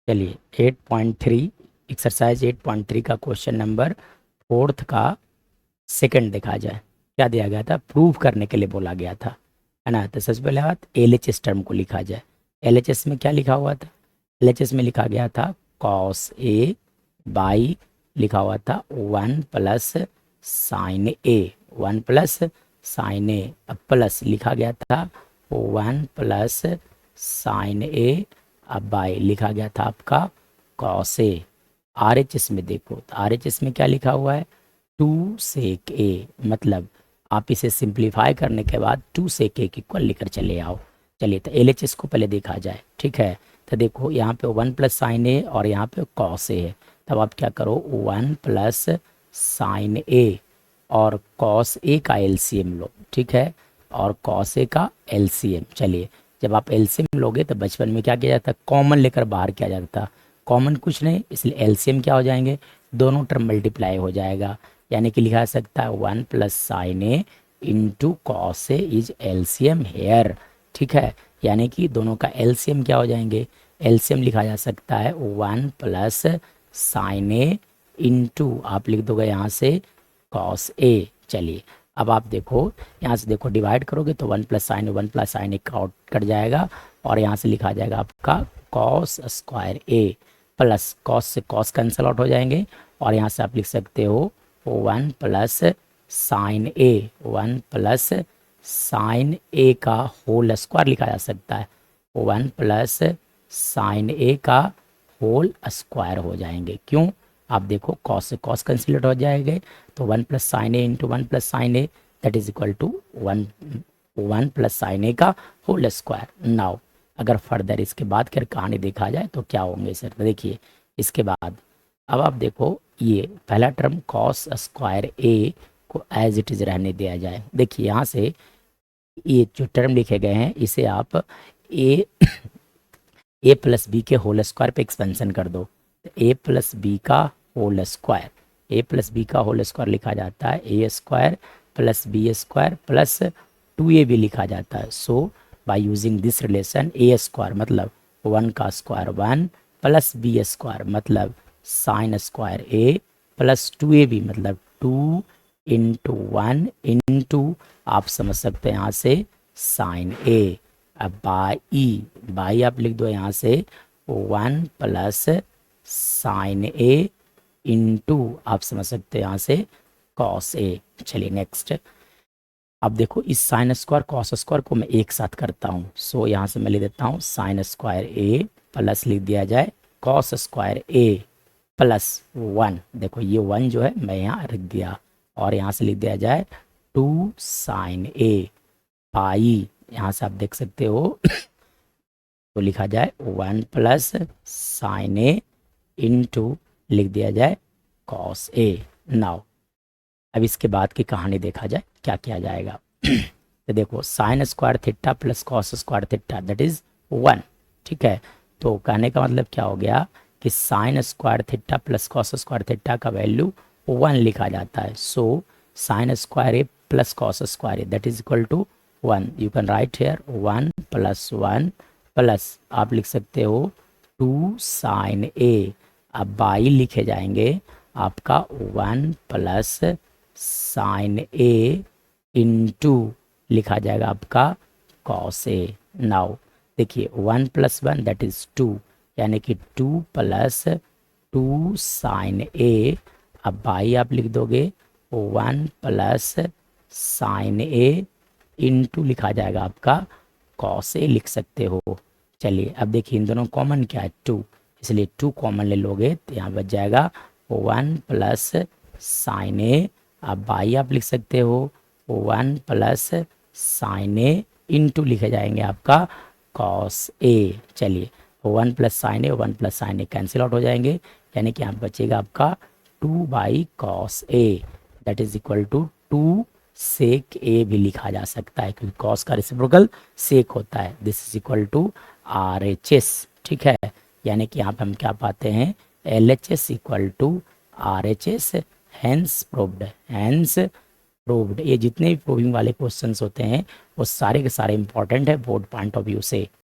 चलिए 8.3 एक्सरसाइज 8.3 का question number 4 का सेकंड देखा जाए। क्या दिया गया था, प्रूव करने के लिए बोला गया था, है ना। तो सबसे पहले बात एलएचएस टर्म को लिखा जाए। एलएचएस में क्या लिखा हुआ था, एलएचएस में लिखा गया था कॉस ए बाई लिखा हुआ था 1 plus sine A, 1 plus sine ए, अब प्लस लिखा गया था 1 प्लस साइन ए, अब बाई लिखा गया था आपका कॉस ए। आरएचएस में देखो तो आरएचएस में क्या लिखा हुआ है 2 सेक ए, मतलब आप इसे सिंप्लीफाई करने के बाद 2 सेक ए इक्वल लेकर चले आओ। चलिए तो एलएचएस को पहले देखा जाए, ठीक है। तो देखो यहाँ पे 1 प्लस साइन ए और यहाँ पे कॉस ए है, तब आप क्या करो 1 प्लस साइन ए और कॉस ए का एलसीएम लो, ठीक है, और कॉस ए का एलसीएम। चलिए जब आप एलसीएम लोगे तो बचपन में क्या किया जाता, कॉमन लेकर बाहर किया जाता था, कॉमन कुछ नहीं, इसलिए एलसीएम क्या हो जाएंगे, दोनों टर्म मल्टीप्लाई हो जाएगा, यानी कि लिखा जा सकता है 1 plus sine A into cos A is LCM here, ठीक है। यानी कि दोनों का एलसीएम क्या हो जाएंगे, एलसीएम लिखा जा सकता है 1 प्लस साइन ए इंटू आप लिख दोगे यहाँ से कॉस ए। चलिए अब आप देखो यहाँ से देखो डिवाइड करोगे तो 1 प्लस साइन ए आउट कट जाएगा और यहाँ से लिखा जाएगा आपका cos square A, plus cos से कॉस कैंसिल आउट हो जाएंगे और यहाँ से आप लिख सकते हो 1 plus sine A, 1 plus sine A का होल स्क्वायर लिखा जा सकता है, 1 प्लस साइन ए का होल स्क्वायर हो जाएंगे। क्यों, आप देखो कॉस से कॉस कैंसिल हो जाएंगे तो 1 plus sine A into 1 plus sine A that is equal to 1 plus sine A का होल स्क्वायर। नाउ अगर फर्दर इसके बाद कर कहानी देखा जाए तो क्या होंगे सर, तो देखिए इसके बाद अब आप देखो ये पहला टर्म कॉस स्क्वायर ए को एज इट इज रहने दिया जाए। देखिए यहाँ से ये जो टर्म लिखे गए हैं इसे आप ए प्लस बी के होल स्क्वायर पे एक्सपेंशन कर दो, तो ए प्लस बी का whole square, A plus B का होल स्क्वायर लिखा जाता है A square plus B square plus 2a भी लिखा जाता है। So by using this relation A square मतलब 1 का स्क्वायर 1 प्लस बी स्क्वायर मतलब sine square A plus 2a भी मतलब 2 इंटू 1 इंटू आप समझ सकते हैं यहाँ से साइन ए। अब बाई आप लिख दो यहाँ से 1 प्लस साइन ए इंटू आप समझ सकते हैं यहाँ से कॉस ए। चलिए नेक्स्ट अब देखो इस साइन स्क्वायर कॉस स्क्वायर को मैं एक साथ करता हूँ, सो यहाँ से मैं लिख देता हूँ साइन स्क्वायर ए प्लस लिख दिया जाए कॉस स्क्वायर ए प्लस 1, देखो ये 1 जो है मैं यहाँ रख दिया और यहाँ से लिख दिया जाए 2 साइन ए पाई, यहाँ से आप देख सकते हो तो लिखा जाए 1 प्लस साइन ए इंटू लिख दिया जाए कॉस ए। नाउ अब इसके बाद की कहानी देखा जाए क्या किया जाएगा तो देखो sign square theta plus cos square theta that is 1, ठीक है। तो कहने का मतलब क्या हो गया कि sine square theta plus cos square theta का वैल्यू 1 लिखा जाता है। So sine square A plus cos square A that is equal to 1, you can write here 1 plus 1 plus आप लिख सकते हो 2 साइन ए, अब बाई लिखे जाएंगे आपका 1 प्लस साइन ए इंटू लिखा जाएगा आपका कॉस ए। नाउ देखिए 1 प्लस 1 दैट इज 2, यानी कि 2 प्लस 2 साइन ए, अब बाई आप लिख दोगे 1 प्लस साइन ए इंटू लिखा जाएगा आपका कॉस ए लिख सकते हो। चलिए अब देखिए इन दोनों कॉमन क्या है 2, इसलिए 2 कॉमन ले लोगे तो यहाँ बच जाएगा 1 प्लस साइन ए, अब बाई आप लिख सकते हो 1 प्लस साइन ए इंटू लिखे जाएंगे आपका कॉस ए। चलिए 1 plus sine A 1 plus sine A cancel out हो जाएंगे, यानी कि यहाँ बचेगा आपका 2 by cos A that is equal to 2 sec A भी लिखा जा सकता है क्योंकि कॉस का रेसिप्रोकल सेक होता है। This is equal to R H S, ठीक है, यानी कि यहाँ पे हम क्या पाते हैं L H S equal to R H S, hence proved, hence proved. ये जितने भी प्रूविंग वाले क्वेश्चंस होते हैं वो सारे के सारे इंपॉर्टेंट है बोर्ड पॉइंट ऑफ व्यू से।